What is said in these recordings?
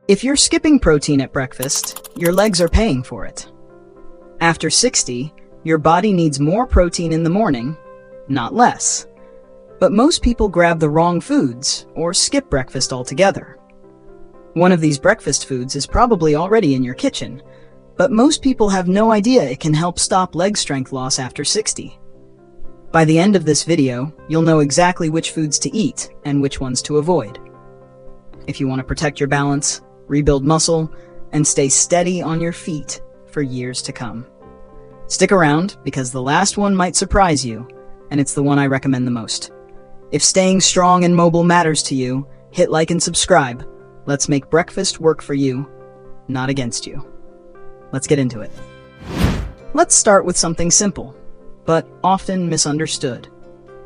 If you're skipping protein at breakfast, your legs are paying for it. After 60, your body needs more protein in the morning, not less. But most people grab the wrong foods or skip breakfast altogether. One of these breakfast foods is probably already in your kitchen, but most people have no idea it can help stop leg strength loss after 60. By the end of this video, you'll know exactly which foods to eat and which ones to avoid. If you want to protect your balance, rebuild muscle, and stay steady on your feet for years to come. Stick around because the last one might surprise you, and it's the one I recommend the most. If staying strong and mobile matters to you, hit like and subscribe. Let's make breakfast work for you, not against you. Let's get into it. Let's start with something simple, but often misunderstood.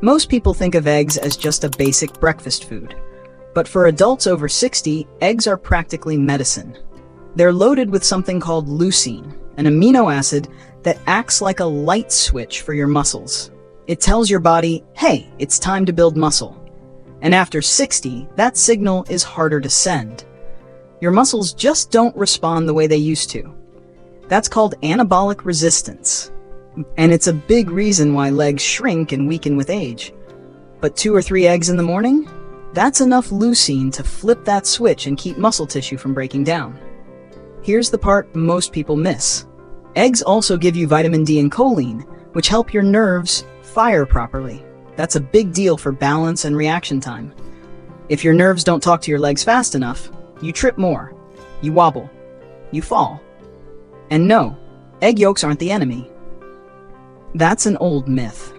Most people think of eggs as just a basic breakfast food. But for adults over 60, eggs are practically medicine. They're loaded with something called leucine, an amino acid that acts like a light switch for your muscles. It tells your body, hey, it's time to build muscle. And after 60, that signal is harder to send. Your muscles just don't respond the way they used to. That's called anabolic resistance. And it's a big reason why legs shrink and weaken with age. But 2 or 3 eggs in the morning? That's enough leucine to flip that switch and keep muscle tissue from breaking down. Here's the part most people miss. Eggs also give you vitamin D and choline, which help your nerves fire properly. That's a big deal for balance and reaction time. If your nerves don't talk to your legs fast enough, you trip more, you wobble, you fall. And no, egg yolks aren't the enemy. That's an old myth.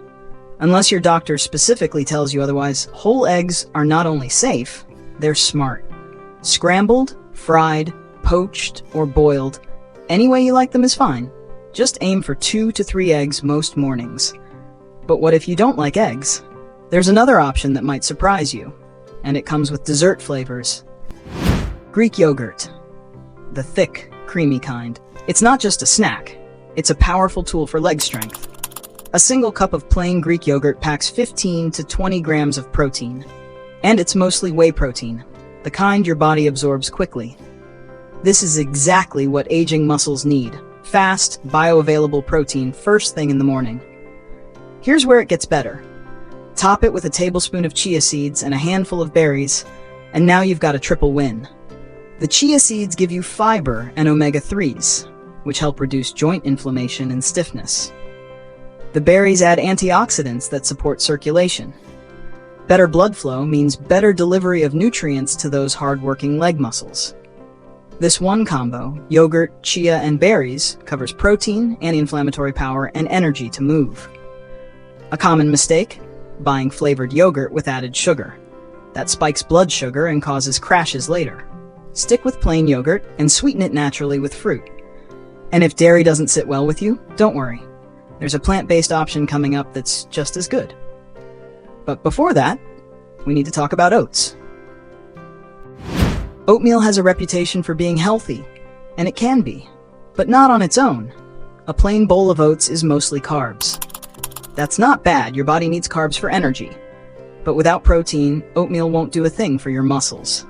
Unless your doctor specifically tells you otherwise, whole eggs are not only safe, they're smart. Scrambled, fried, poached, or boiled, any way you like them is fine. Just aim for 2 to 3 eggs most mornings. But what if you don't like eggs? There's another option that might surprise you, and it comes with dessert flavors. Greek yogurt. The thick, creamy kind. It's not just a snack, it's a powerful tool for leg strength. A single cup of plain Greek yogurt packs 15 to 20 grams of protein. And it's mostly whey protein, the kind your body absorbs quickly. This is exactly what aging muscles need. Fast, bioavailable protein first thing in the morning. Here's where it gets better. Top it with a tablespoon of chia seeds and a handful of berries, and now you've got a triple win. The chia seeds give you fiber and omega-3s, which help reduce joint inflammation and stiffness. The berries add antioxidants that support circulation. Better blood flow means better delivery of nutrients to those hard-working leg muscles. This one combo, yogurt, chia, and berries, covers protein, anti-inflammatory power, and energy to move. A common mistake? Buying flavored yogurt with added sugar. That spikes blood sugar and causes crashes later. Stick with plain yogurt and sweeten it naturally with fruit. And if dairy doesn't sit well with you, don't worry. There's a plant-based option coming up that's just as good. But before that, we need to talk about oats. Oatmeal has a reputation for being healthy, and it can be, but not on its own. A plain bowl of oats is mostly carbs. That's not bad, your body needs carbs for energy. But without protein, oatmeal won't do a thing for your muscles.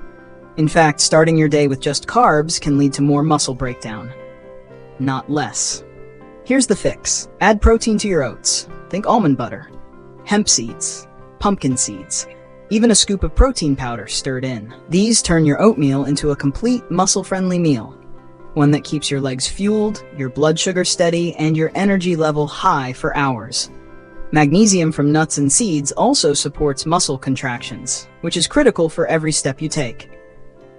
In fact, starting your day with just carbs can lead to more muscle breakdown, not less. Here's the fix. Add protein to your oats. Think almond butter, hemp seeds, pumpkin seeds, even a scoop of protein powder stirred in. These turn your oatmeal into a complete muscle-friendly meal. One that keeps your legs fueled, your blood sugar steady, and your energy level high for hours. Magnesium from nuts and seeds also supports muscle contractions, which is critical for every step you take.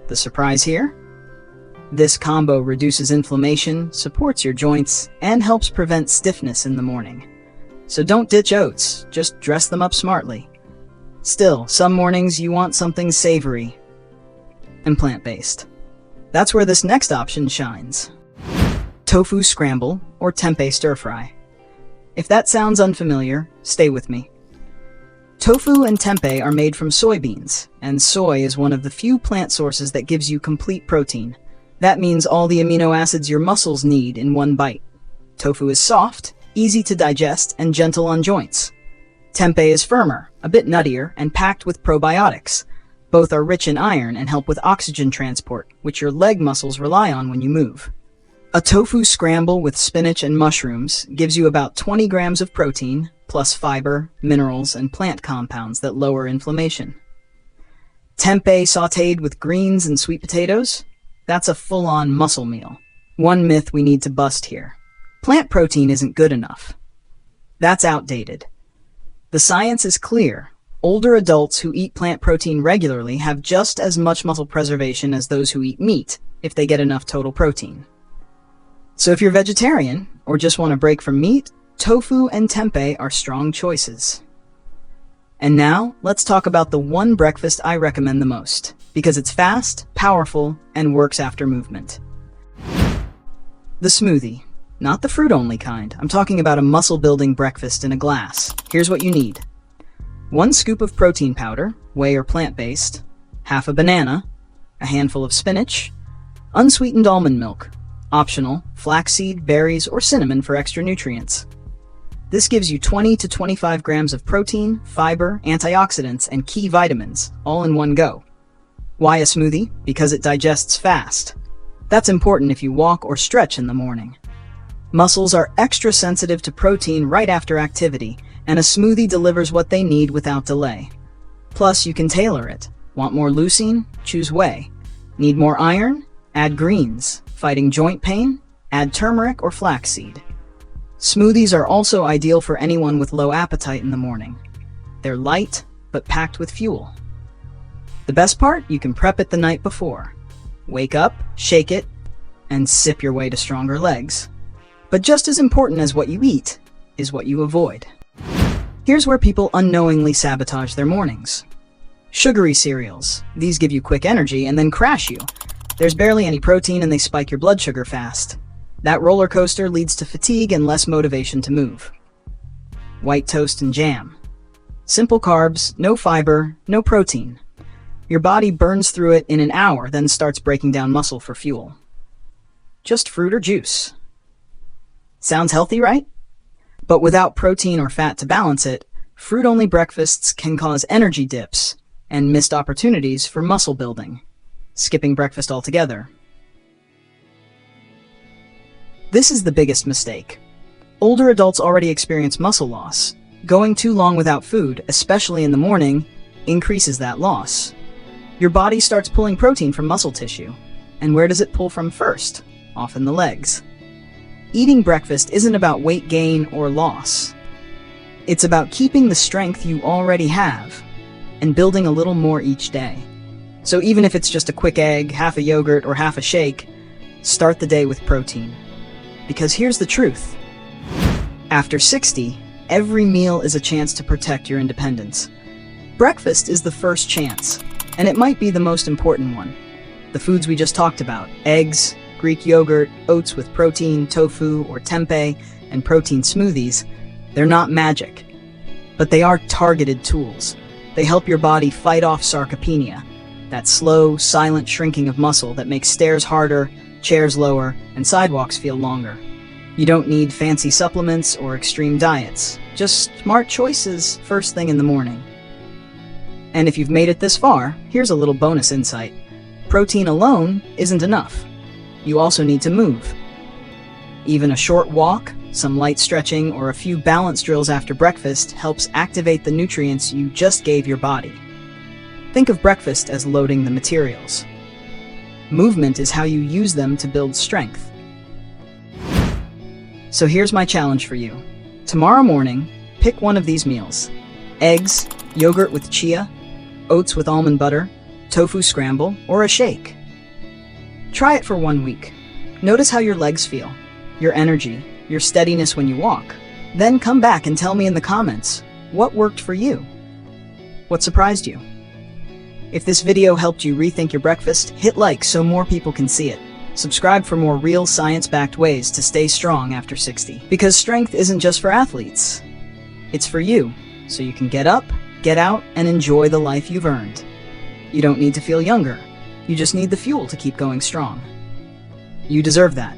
The surprise here? This combo reduces inflammation, supports your joints, and helps prevent stiffness in the morning. So don't ditch oats, just dress them up smartly. Still, some mornings you want something savory and plant-based. That's where this next option shines. Tofu scramble or tempeh stir-fry. If that sounds unfamiliar, stay with me. Tofu and tempeh are made from soybeans, and soy is one of the few plant sources that gives you complete protein. That means all the amino acids your muscles need in one bite. Tofu is soft, easy to digest, and gentle on joints. Tempeh is firmer, a bit nuttier, and packed with probiotics. Both are rich in iron and help with oxygen transport, which your leg muscles rely on when you move. A tofu scramble with spinach and mushrooms gives you about 20 grams of protein, plus fiber, minerals, and plant compounds that lower inflammation. Tempeh sautéed with greens and sweet potatoes? That's a full-on muscle meal. One myth we need to bust here. Plant protein isn't good enough. That's outdated. The science is clear. Older adults who eat plant protein regularly have just as much muscle preservation as those who eat meat, if they get enough total protein. So if you're vegetarian, or just want a break from meat, tofu and tempeh are strong choices. And now, let's talk about the one breakfast I recommend the most, because it's fast, powerful, and works after movement. The smoothie. Not the fruit-only kind. I'm talking about a muscle-building breakfast in a glass. Here's what you need. 1 scoop of protein powder, whey or plant-based, half a banana, a handful of spinach, unsweetened almond milk, optional, flaxseed, berries, or cinnamon for extra nutrients. This gives you 20 to 25 grams of protein, fiber, antioxidants, and key vitamins, all in one go. Why a smoothie? Because it digests fast. That's important if you walk or stretch in the morning. Muscles are extra sensitive to protein right after activity, and a smoothie delivers what they need without delay. Plus, you can tailor it. Want more leucine? Choose whey. Need more iron? Add greens. Fighting joint pain? Add turmeric or flaxseed. Smoothies are also ideal for anyone with low appetite in the morning. They're light, but packed with fuel. The best part? You can prep it the night before. Wake up, shake it, and sip your way to stronger legs. But just as important as what you eat is what you avoid. Here's where people unknowingly sabotage their mornings. Sugary cereals. These give you quick energy and then crash you. There's barely any protein and they spike your blood sugar fast. That roller coaster leads to fatigue and less motivation to move. White toast and jam. Simple carbs, no fiber, no protein. Your body burns through it in an hour, then starts breaking down muscle for fuel. Just fruit or juice. Sounds healthy, right? But without protein or fat to balance it, fruit-only breakfasts can cause energy dips and missed opportunities for muscle building. Skipping breakfast altogether. This is the biggest mistake. Older adults already experience muscle loss. Going too long without food, especially in the morning, increases that loss. Your body starts pulling protein from muscle tissue. And where does it pull from first? Often the legs. Eating breakfast isn't about weight gain or loss. It's about keeping the strength you already have and building a little more each day. So even if it's just a quick egg, half a yogurt, or half a shake, start the day with protein. Because here's the truth. After 60, every meal is a chance to protect your independence. Breakfast is the first chance, and it might be the most important one. The foods we just talked about, eggs, Greek yogurt, oats with protein, tofu, or tempeh, and protein smoothies, they're not magic. But they are targeted tools. They help your body fight off sarcopenia, that slow, silent shrinking of muscle that makes stairs harder, chairs lower, and sidewalks feel longer. You don't need fancy supplements or extreme diets, just smart choices first thing in the morning. And if you've made it this far, here's a little bonus insight. Protein alone isn't enough. You also need to move. Even a short walk, some light stretching, or a few balance drills after breakfast helps activate the nutrients you just gave your body. Think of breakfast as loading the materials. Movement is how you use them to build strength. So here's my challenge for you. Tomorrow morning, pick one of these meals. Eggs, yogurt with chia, oats with almond butter, tofu scramble, or a shake. Try it for 1 week. Notice how your legs feel, your energy, your steadiness when you walk. Then come back and tell me in the comments, what worked for you? What surprised you? If this video helped you rethink your breakfast, hit like so more people can see it. Subscribe for more real science-backed ways to stay strong after 60. Because strength isn't just for athletes. It's for you, so you can get up, get out, and enjoy the life you've earned. You don't need to feel younger. You just need the fuel to keep going strong. You deserve that.